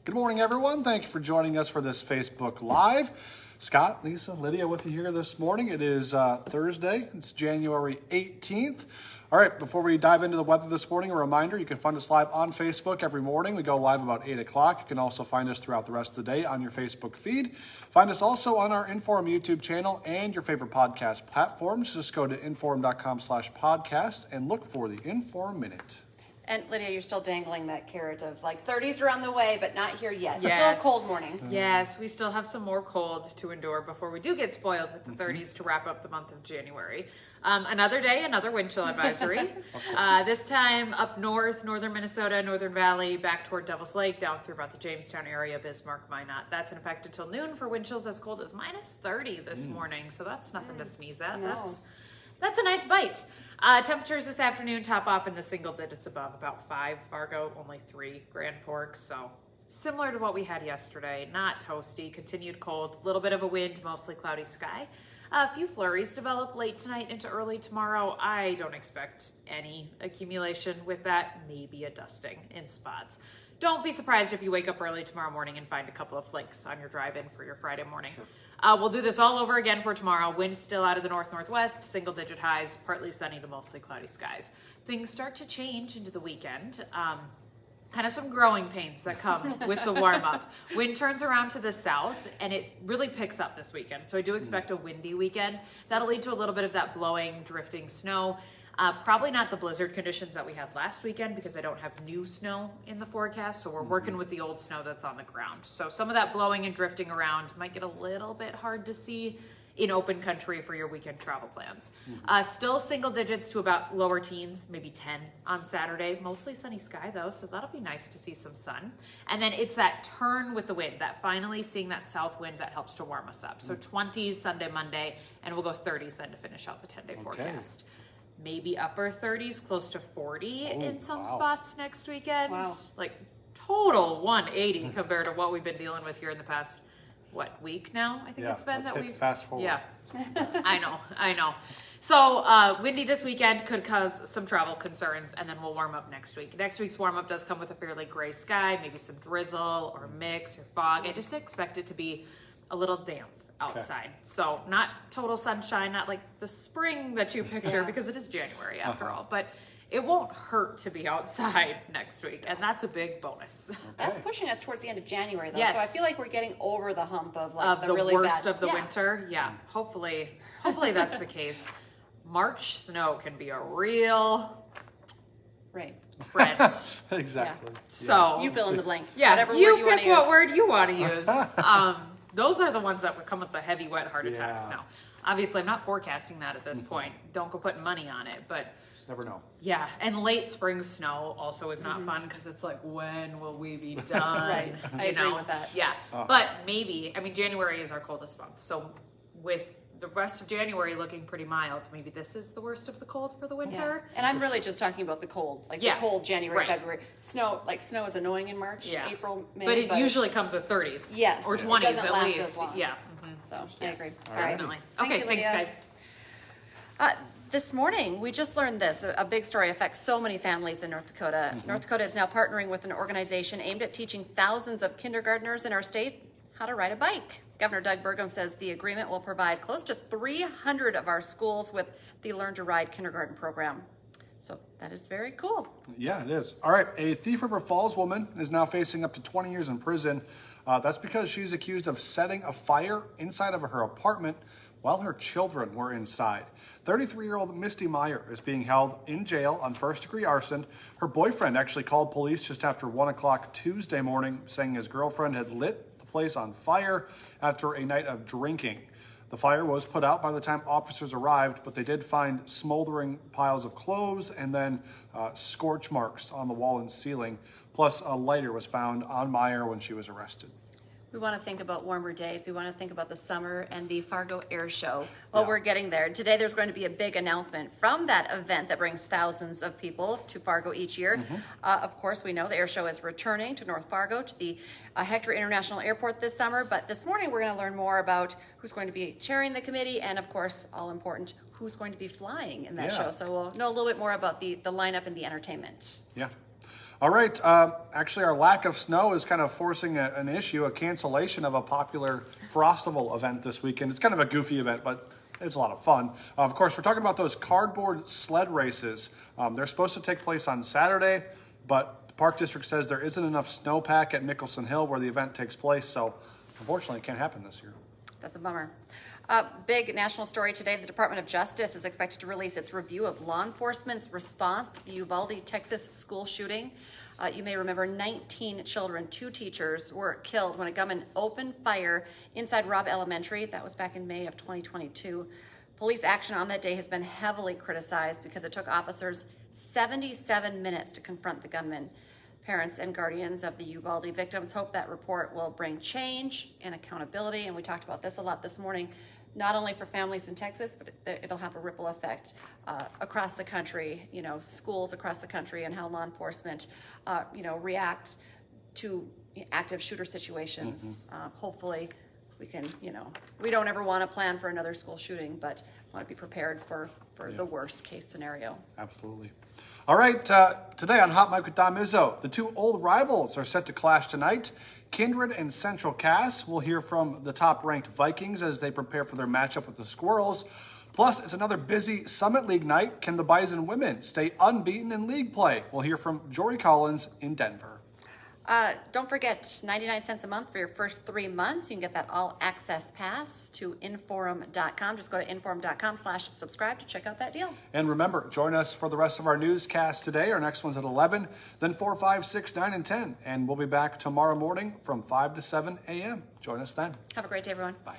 Good morning, everyone. Thank you for joining us for this Facebook Live. Scott, Lisa, Lydia with you here this morning. It is Thursday. It's January 18th. All right, before we dive into the weather this morning, a reminder, you can find us live on Facebook every morning. We go live about 8 o'clock. You can also find us throughout the rest of the day on your Facebook feed. Find us also on our Inform YouTube channel and your favorite podcast platforms. Just go to inform.com/podcast and look for the Inform Minute. And Lydia, you're still dangling that carrot of like 30s are on the way, but not here yet. Yes. Still a cold morning. Yes, we still have some more cold to endure before we do get spoiled with the 30s to wrap up the month of January. Another day, another wind chill advisory. This time up north, northern Minnesota, Northern Valley, back toward Devil's Lake, down through about the Jamestown area, Bismarck, Minot. That's in effect until noon for wind chills as cold as -30 this morning. So that's nothing to sneeze at. No. That's a nice bite. Temperatures this afternoon top off in the single digits above, about 5 Fargo, only 3 Grand Forks. So similar to what we had yesterday, not toasty, continued cold, little bit of a wind, mostly cloudy sky. A few flurries develop late tonight into early tomorrow. I don't expect any accumulation with that, maybe a dusting in spots. Don't be surprised if you wake up early tomorrow morning and find a couple of flakes on your drive-in for your Friday morning. Sure. We'll do this all over again for tomorrow. Wind still out of the north-northwest, single-digit highs, partly sunny to mostly cloudy skies. Things start to change into the weekend. Kind of some growing pains that come with the warm-up. Wind turns around to the south, and it really picks up this weekend. So I do expect a windy weekend. That'll lead to a little bit of that blowing, drifting snow. Probably not the blizzard conditions that we had last weekend because I don't have new snow in the forecast. So we're working with the old snow that's on the ground. So some of that blowing and drifting around might get a little bit hard to see in open country for your weekend travel plans. Still single digits to about lower teens, maybe 10 on Saturday. Mostly sunny sky though, so that'll be nice to see some sun. And then it's that turn with the wind, that finally seeing that south wind that helps to warm us up. So 20s Sunday, Monday, and we'll go 30s then to finish out the 10-day forecast. Maybe upper 30s, close to 40 in some spots next weekend. Wow. Like total 180 compared to what we've been dealing with here in the past, week now? I think it's been that we've fast forward. Yeah, I know. So windy this weekend could cause some travel concerns, and then we'll warm up next week. Next week's warm up does come with a fairly gray sky, maybe some drizzle or mix or fog. I just expect it to be a little damp outside. So not total sunshine, not like the spring that you picture because it is January after all, but it won't hurt to be outside next week, and that's a big bonus. That's pushing us towards the end of January though. Yes. So I feel like we're getting over the hump of like the really worst bad of the winter. Yeah, hopefully that's the case. March snow can be a real friend. Exactly. Yeah. So You fill in the blank. yeah, Whatever you word you want pick to what use. word you want to use. Those are the ones that would come with the heavy, wet heart attacks Yeah. now. Obviously, I'm not forecasting that at this point. Don't go putting money on it, but Just never know. yeah. And late spring snow also is not fun because it's like, when will we be done? Right. I agree with that. Yeah. But maybe, I mean, January is our coldest month. So with the rest of January looking pretty mild, maybe this is the worst of the cold for the winter. Yeah. And I'm really just talking about the cold, like the cold January, February. Snow is annoying in March, April, May. But it usually comes with 30s. Yes. Or It 20s doesn't at last least. as long. Yeah. So I agree. Definitely. Thank Okay, you, thanks Lydia. guys. This morning, we just learned this. A big story affects so many families in North Dakota. North Dakota is now partnering with an organization aimed at teaching thousands of kindergartners in our state how to ride a bike. Governor Doug Burgum says the agreement will provide close to 300 of our schools with the Learn to Ride kindergarten program. So that is very cool. Yeah, it is. All right, a Thief River Falls woman is now facing up to 20 years in prison. That's because she's accused of setting a fire inside of her apartment while her children were inside. 33-year-old Misty Meyer is being held in jail on first-degree arson. Her boyfriend actually called police just after 1 o'clock Tuesday morning, saying his girlfriend had lit the place on fire after a night of drinking. The fire was put out by the time officers arrived, but they did find smoldering piles of clothes and then scorch marks on the wall and ceiling. Plus, a lighter was found on Meyer when she was arrested. We want to think about warmer days. We want to think about the summer and the Fargo Air Show. Well, we're getting there. Today, there's going to be a big announcement from that event that brings thousands of people to Fargo each year. Of course, we know the air show is returning to North Fargo, to the Hector International Airport this summer. But this morning, we're going to learn more about who's going to be chairing the committee and, of course, all important, who's going to be flying in that show. So we'll know a little bit more about the lineup and the entertainment. Yeah. All right. Actually, our lack of snow is kind of forcing an issue, a cancellation of a popular Frostival event this weekend. It's kind of a goofy event, but it's a lot of fun. Of course, we're talking about those cardboard sled races. They're supposed to take place on Saturday, but the Park District says there isn't enough snowpack at Nicholson Hill where the event takes place, so unfortunately it can't happen this year. That's a bummer. Big national story today. The Department of Justice is expected to release its review of law enforcement's response to the Uvalde, Texas school shooting. You may remember 19 children, 2 teachers were killed when a gunman opened fire inside Robb Elementary. That was back in May of 2022. Police action on that day has been heavily criticized because it took officers 77 minutes to confront the gunman. Parents and guardians of the Uvalde victims hope that report will bring change and accountability. And we talked about this a lot this morning, not only for families in Texas, but it'll have a ripple effect across the country, schools across the country, and how law enforcement, react to active shooter situations. Hopefully we can, we don't ever want to plan for another school shooting, but want to be prepared for the worst case scenario. Absolutely. All right, today on Hot Mic with Don Mizzo, the 2 old rivals are set to clash tonight. Kindred and Central Cass will hear from the top-ranked Vikings as they prepare for their matchup with the Squirrels. Plus, it's another busy Summit League night. Can the Bison women stay unbeaten in league play? We'll hear from Jory Collins in Denver. Don't forget, 99 cents a month for your first 3 months. You can get that all-access pass to inforum.com. Just go to inforum.com/subscribe to check out that deal. And remember, join us for the rest of our newscast today. Our next one's at 11, then 4, 5, 6, 9, and 10. And we'll be back tomorrow morning from 5 to 7 a.m. Join us then. Have a great day, everyone. Bye.